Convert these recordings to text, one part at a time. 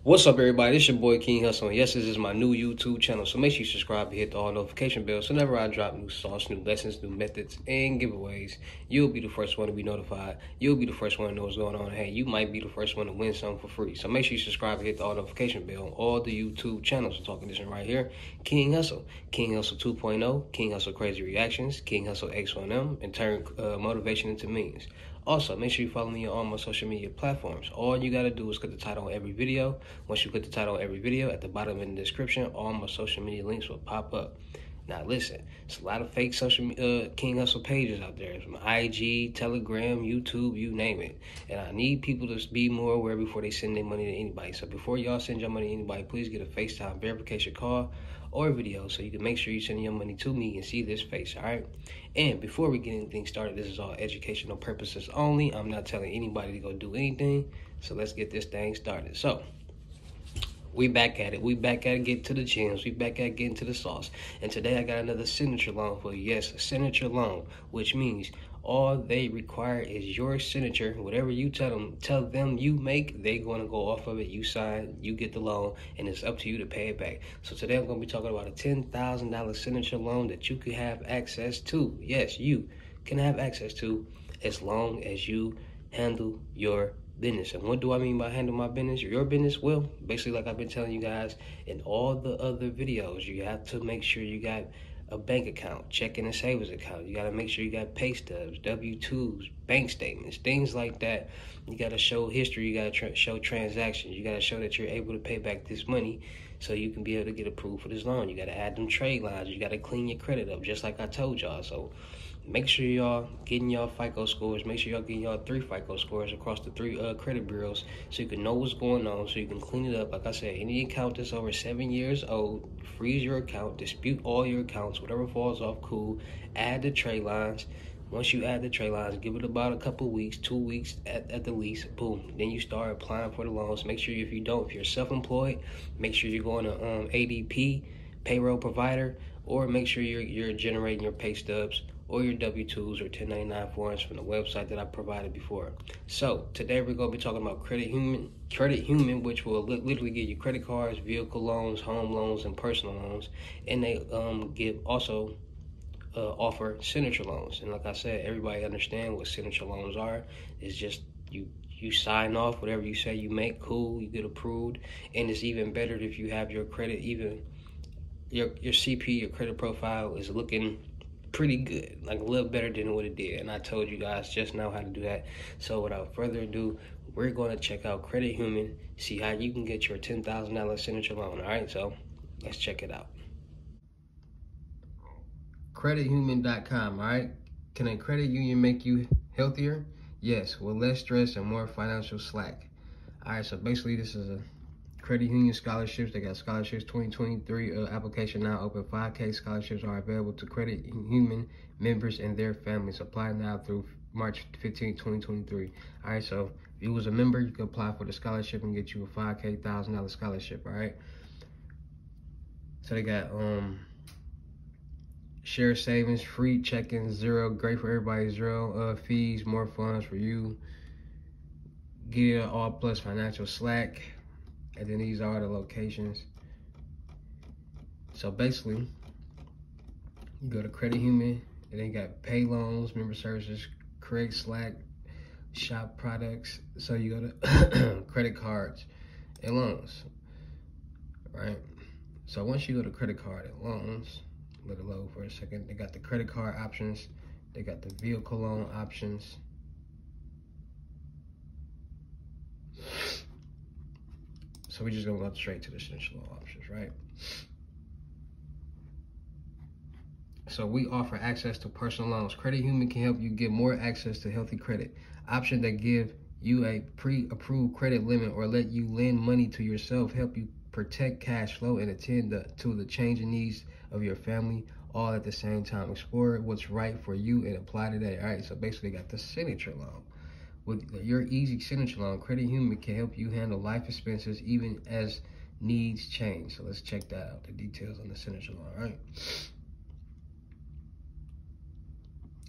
What's up, everybody? It's your boy King Hussle, and yes, this is my new YouTube channel. So make sure you subscribe and hit the all notification bell. So whenever I drop new sauce, new lessons, new methods, and giveaways, you'll be the first one to be notified. You'll be the first one to know what's going on. Hey, you might be the first one to win something for free. So make sure you subscribe and hit the all notification bell on all the YouTube channels. I'm talking this one right here, King Hussle, King Hussle 2.0, King Hussle Crazy Reactions, King Hussle X1M, and turn motivation into memes. Also, make sure you follow me on all my social media platforms. All you gotta do is click the title on every video. Once you click the title on every video, at the bottom in the description, all my social media links will pop up. Now listen, it's a lot of fake King Hussle pages out there. From IG, Telegram, YouTube, you name it. And I need people to be more aware before they send their money to anybody. So before y'all send your money to anybody, please get a FaceTime verification call or video so you can make sure you send your money to me and see this face, all right? And before we get anything started, this is all educational purposes only. I'm not telling anybody to go do anything. So let's get this thing started. So we back at it. We back at it, getting to the gems. We back at getting to the sauce. And today I got another signature loan for you. Yes, a signature loan, which means all they require is your signature. Whatever you tell them you make, they're going to go off of it. You sign, you get the loan, and it's up to you to pay it back. So today I'm going to be talking about a $10,000 signature loan that you can have access to. Yes, you can have access to as long as you handle your business. And what do I mean by handle my business? Your business? Well, basically, like I've been telling you guys in all the other videos, you have to make sure you got a bank account, checking and savings account. You got to make sure you got pay stubs, W-2s, bank statements, things like that. You got to show history. You got to show transactions. You got to show that you're able to pay back this money so you can be able to get approved for this loan. You got to add them trade lines. You got to clean your credit up, just like I told y'all. So make sure y'all getting y'all FICO scores. Make sure y'all getting y'all 3 FICO scores across the 3 credit bureaus so you can know what's going on, so you can clean it up. Like I said, any account that's over 7 years old, freeze your account, dispute all your accounts, whatever falls off, cool. Add the trade lines. Once you add the trade lines, give it about a couple weeks, 2 weeks at the least, boom. Then you start applying for the loans. Make sure if you're self-employed, make sure you're going to ADP, payroll provider, or make sure you're generating your pay stubs or your W-2s or 1099 forms from the website that I provided before. So today we're going to be talking about Credit Human, which will literally give you credit cards, vehicle loans, home loans, and personal loans. And they offer signature loans. And like I said, everybody understand what signature loans are. It's just you sign off whatever you say you make, cool, you get approved. And it's even better if you have your credit, even your CP, your credit profile is looking pretty good, like a little better than what it did. And I told you guys just now how to do that. So without further ado, we're going to check out Credit Human, see how you can get your $10,000 signature loan. All right, so let's check it out. CreditHuman.com. All right, can a credit union make you healthier? Yes, with less stress and more financial slack. All right, so basically this is a Credit Union scholarships. They got scholarships 2023 application now open. 5K scholarships are available to Credit Human members and their families. Apply now through March 15, 2023. All right, so if you was a member, you can apply for the scholarship and get you a $5,000 scholarship. All right. So they got share savings, free check-ins, zero, great for everybody, zero fees, more funds for you. Get it all plus financial slack. And then these are the locations. So basically, you go to Credit Human, and then you got pay loans, member services, correct Slack, shop products. So you go to credit cards and loans, right? So once you go to credit card and loans, let it load for a second. They got the credit card options. They got the vehicle loan options. So we're just gonna go straight to the essential loan options, right? So we offer access to personal loans. Credit Human can help you get more access to healthy credit. Options that give you a pre-approved credit limit or let you lend money to yourself, help you protect cash flow and attend to the changing needs of your family all at the same time. Explore what's right for you and apply today. All right, so basically got the signature loan. With your easy signature loan, Credit Human can help you handle life expenses even as needs change. So let's check that out, the details on the signature loan, all right?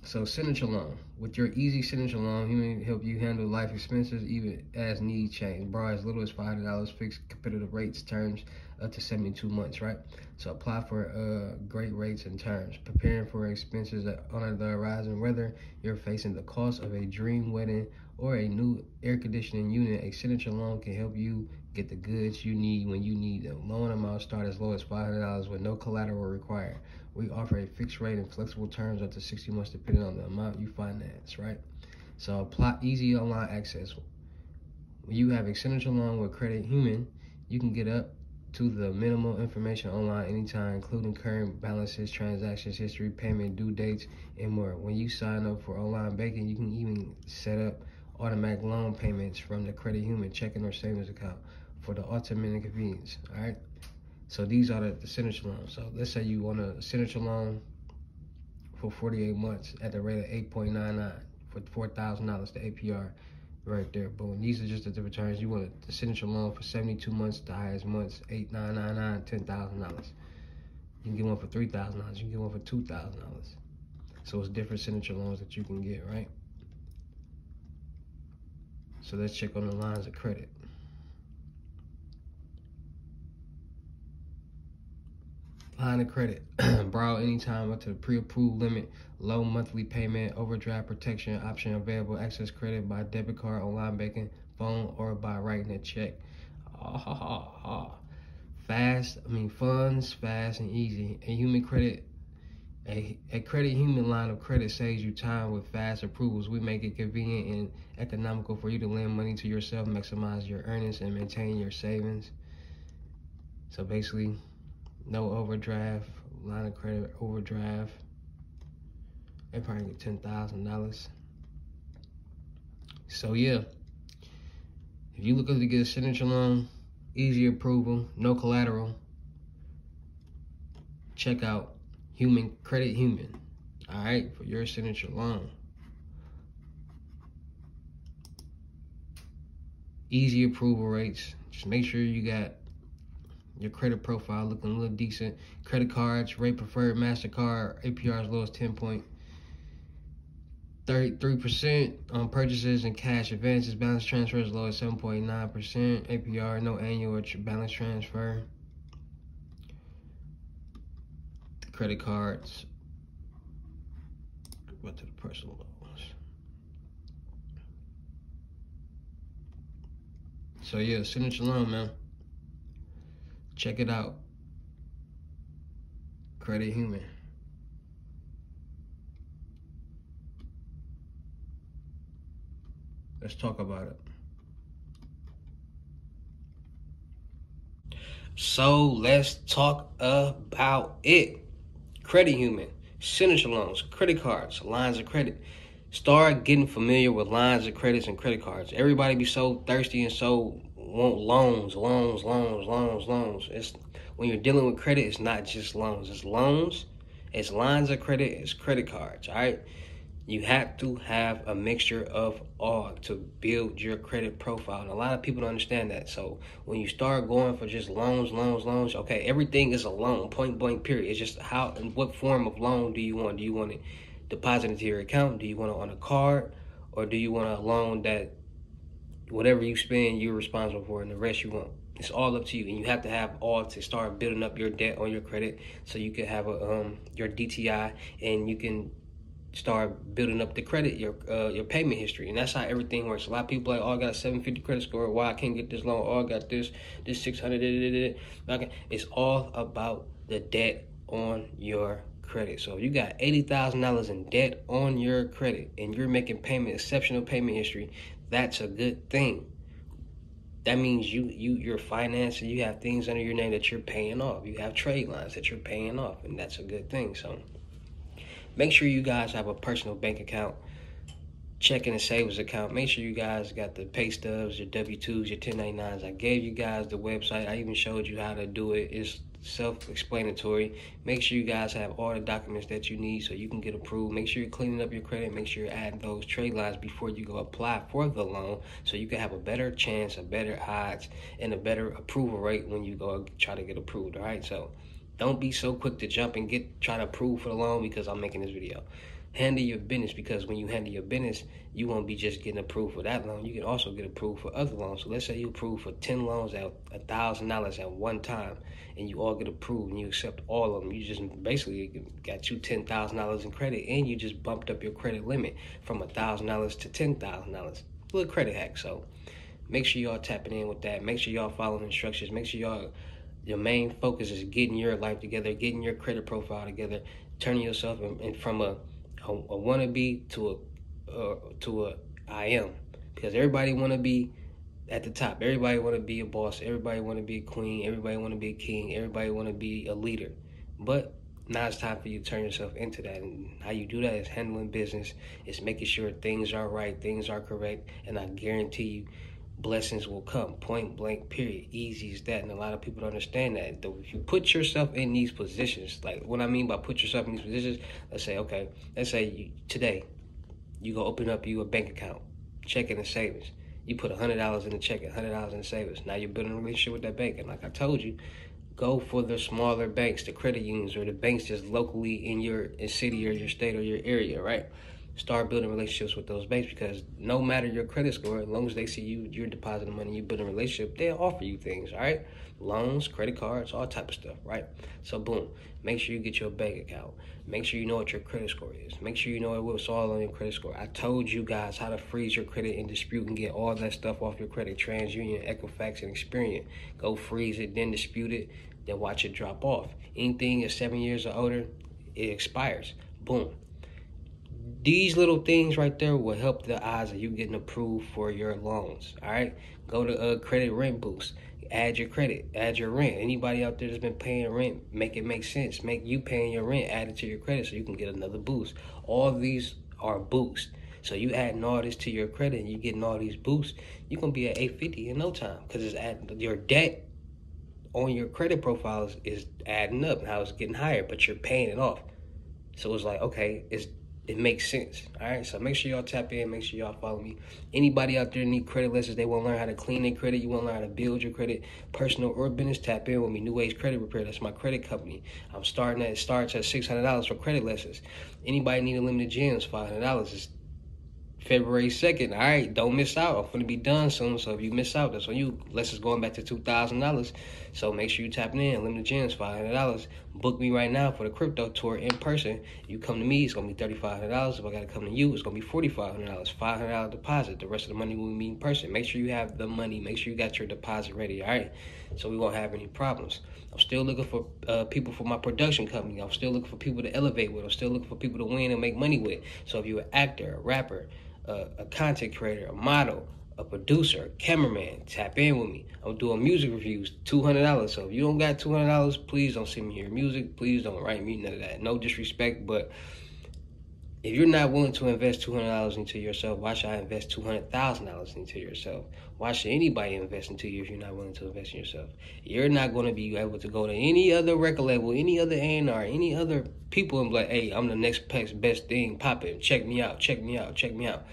So signature loan, With your easy signature loan, Human help you handle life expenses even as needs change. Borrow as little as $500, fixed competitive rates, terms up to 72 months, right? So apply for great rates and terms. Preparing for expenses on the horizon, whether you're facing the cost of a dream wedding or a new air conditioning unit, a signature loan can help you get the goods you need when you need them. Loan amounts start as low as $500 with no collateral required. We offer a fixed rate and flexible terms up to 60 months depending on the amount you finance, right? So apply easy online access. When you have a signature loan with Credit Human, you can get up to the minimal information online anytime, including current balances, transactions history, payment due dates, and more. When you sign up for online banking, you can even set up automatic loan payments from the Credit Human checking or savings account for the ultimate convenience, all right? So these are the signature loans. So let's say you want a signature loan for 48 months at the rate of 8.99 for $4,000, the APR right there. Boom. These are just the different terms. You want the signature loan for 72 months, the highest months, $8,999, $10,000. You can get one for $3,000. You can get one for $2,000. So it's different signature loans that you can get, right? So let's check on the lines of credit. Line of credit, borrow anytime up to the pre-approved limit, low monthly payment, overdraft protection option available, access credit by debit card, online banking, phone, or by writing a check. Funds, fast and easy. A Credit Human line of credit saves you time with fast approvals. We make it convenient and economical for you to lend money to yourself, maximize your earnings, and maintain your savings. So basically, no overdraft, line of credit overdraft. They probably get $10,000. So yeah, if you looking to get a signature loan, easy approval, no collateral, check out Credit Human, all right, for your signature loan. Easy approval rates. Just make sure you got your credit profile looking a little decent. Credit cards, rate preferred, MasterCard, APR as low as 10.33% on purchases and cash advances. Balance transfer as low as 7.9%. APR, no annual or balance transfer. The credit cards. Go to the personal loans. So yeah, signature loan, man. Check it out. Credit Human. Let's talk about it. So let's talk about it. Credit Human, signature loans, credit cards, lines of credit. Start getting familiar with lines of credits and credit cards. Everybody be so thirsty and so want loans. It's when you're dealing with credit, it's not just loans. It's loans, it's lines of credit, it's credit cards, all right? You have to have a mixture of all to build your credit profile. And a lot of people don't understand that. So when you start going for just loans, okay, everything is a loan, point blank, period. It's just how and what form of loan do you want? Do you want it deposited into your account? Do you want it on a card? Or do you want a loan that whatever you spend, you're responsible for, and the rest you won't? It's all up to you, and you have to have all to start building up your debt on your credit so you can have your DTI, and you can start building up the credit, your payment history. And that's how everything works. A lot of people are like, oh, I got a 750 credit score. Why I can't get this loan? Oh, I got this 600. It's all about the debt on your credit. So if you got $80,000 in debt on your credit and you're making exceptional payment history, that's a good thing. That means you're financing, you have things under your name that you're paying off. You have trade lines that you're paying off, and that's a good thing. So make sure you guys have a personal bank account, checking and savings account. Make sure you guys got the pay stubs, your W-2s, your 1099s. I gave you guys the website. I even showed you how to do it. It's self-explanatory. Make sure you guys have all the documents that you need so you can get approved. Make sure you're cleaning up your credit. Make sure you're adding those trade lines before you go apply for the loan so you can have a better chance, a better odds, and a better approval rate when you go try to get approved, all right? So don't be so quick to jump and try to approve for the loan because I'm making this video. Handle your business, because when you handle your business, you won't be just getting approved for that loan. You can also get approved for other loans. So let's say you approve for 10 loans at $1,000 at one time, and you all get approved and you accept all of them. You just basically got you $10,000 in credit, and you just bumped up your credit limit from $1,000 to $10,000. Little credit hack. So make sure y'all tapping in with that. Make sure y'all following instructions. Make sure your main focus is getting your life together, getting your credit profile together, turning yourself in from a wannabe to a I am, because everybody want to be at the top. Everybody want to be a boss. Everybody want to be a queen. Everybody want to be a king. Everybody want to be a leader. But now it's time for you to turn yourself into that. And how you do that is handling business. It's making sure things are right, things are correct, and I guarantee you, blessings will come. Point blank, period. Easy as that. And a lot of people don't understand that. Though if you put yourself in these positions, like what I mean by put yourself in these positions, let's say today you go open up you a bank account, checking and savings. You put $100 in the checking, $100 in the savings. Now you're building a relationship with that bank. And like I told you, go for the smaller banks, the credit unions, or the banks just locally in your city or your state or your area, right? Start building relationships with those banks, because no matter your credit score, as long as they see you're depositing money, you building a relationship, they'll offer you things, all right? Loans, credit cards, all type of stuff, right? So boom, make sure you get your bank account. Make sure you know what your credit score is. Make sure you know what's all on your credit score. I told you guys how to freeze your credit and dispute and get all that stuff off your credit. TransUnion, Equifax, and Experian. Go freeze it, then dispute it, then watch it drop off. Anything is 7 years or older, it expires. Boom. These little things right there will help the odds of you getting approved for your loans, all right? Go to Credit Rent Boost. Add your credit, add your rent. Anybody out there that's been paying rent, make it make sense. Make you paying your rent, add it to your credit so you can get another boost. All of these are boosts. So you adding all this to your credit and you getting all these boosts, you're going to be at 850 in no time, because it's adding your debt on your credit profiles is adding up. Now it's getting higher, but you're paying it off. So it's like, okay, it makes sense. All right, so make sure y'all tap in. Make sure y'all follow me. Anybody out there need credit lessons, they want to learn how to clean their credit, you want to learn how to build your credit, personal or business, tap in with me. New Age Credit Repair, that's my credit company. It starts at $600 for credit lessons. Anybody need unlimited gems, $500. It's February 2nd. All right, don't miss out. I'm going to be done soon, so if you miss out, that's on you. Lessons going back to $2,000. So make sure you tapping in. Limited gems, $500. Book me right now for the crypto tour in person. You come to me, it's going to be $3,500. If I got to come to you, it's going to be $4,500. $500 deposit. The rest of the money will be in person. Make sure you have the money. Make sure you got your deposit ready, all right? So we won't have any problems. I'm still looking for people for my production company. I'm still looking for people to elevate with. I'm still looking for people to win and make money with. So if you're an actor, a rapper, a content creator, a model, a producer, a cameraman, tap in with me. I'm doing music reviews, $200. So if you don't got $200, please don't send me your music. Please don't write me, none of that. No disrespect, but if you're not willing to invest $200 into yourself, why should I invest $200,000 into yourself? Why should anybody invest into you if you're not willing to invest in yourself? You're not going to be able to go to any other record label, any other A&R, any other people and be like, hey, I'm the next best thing popping. Check me out, check me out, check me out.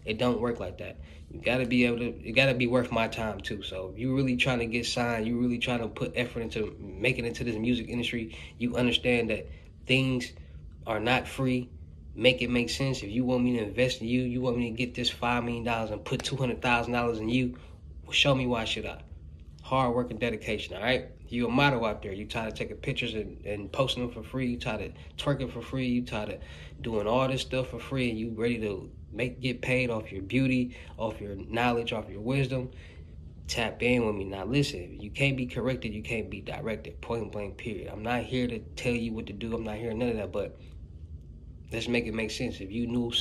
It don't work like that. You got to be able to, it got to be worth my time too. So if you're really trying to get signed, you really trying to put effort into making it into this music industry, you understand that things are not free. Make it make sense. If you want me to invest in you, you want me to get this $5 million and put $200,000 in you, well, show me why should I. Hard work and dedication, all right? You a model out there. You tired of taking pictures and posting them for free. You tired of twerking for free. You tired of doing all this stuff for free. And you ready to get paid off your beauty, off your knowledge, off your wisdom. Tap in with me. Now listen, you can't be corrected. You can't be directed. Point blank, period. I'm not here to tell you what to do. I'm not here none of that, but let's make it make sense. If you knew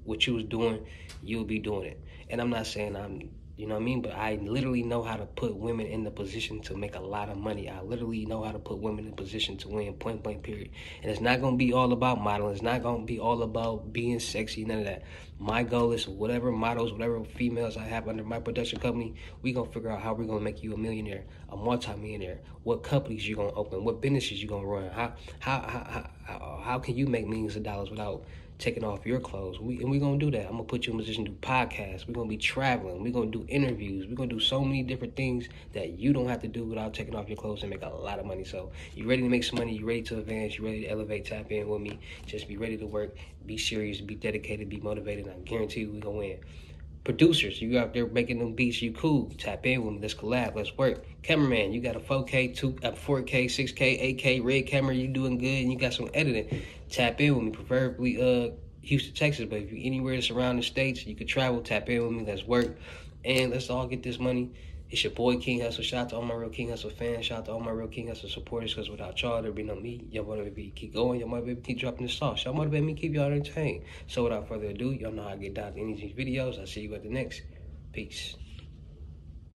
what you was doing, you'll be doing it. And I'm not saying you know what I mean? But I literally know how to put women in the position to make a lot of money. I literally know how to put women in position to win, point blank, period. And it's not going to be all about modeling. It's not going to be all about being sexy, none of that. My goal is whatever models, whatever females I have under my production company, we going to figure out how we're going to make you a millionaire, a multi-millionaire, what companies you're going to open, what businesses you're going to run, how can you make millions of dollars without taking off your clothes. And we're going to do that. I'm going to put you in a position to do podcasts. We're going to be traveling. We're going to do interviews. We're going to do so many different things that you don't have to do without taking off your clothes and make a lot of money. So you ready to make some money? You ready to advance? You ready to elevate? Tap in with me. Just be ready to work. Be serious. Be dedicated. Be motivated. And I guarantee you we're going to win. Producers, you out there making them beats, you cool. Tap in with me. Let's collab. Let's work. Cameraman, you got a 4K, 4K, 6K, 8K red camera. You doing good, and you got some editing. Tap in with me. Preferably Houston, Texas, but if you're anywhere surrounding states, you could travel. Tap in with me. Let's work, and let's all get this money. It's your boy King Hussle. Shout out to all my real King Hussle fans. Shout out to all my real King Hussle supporters. Because without y'all, there'd be no me. Y'all motivate me to keep going. Y'all motivate me to keep dropping the sauce. Y'all motivate me to keep y'all entertained. So without further ado, y'all know how I get down to any of these videos. I'll see you at the next. Peace.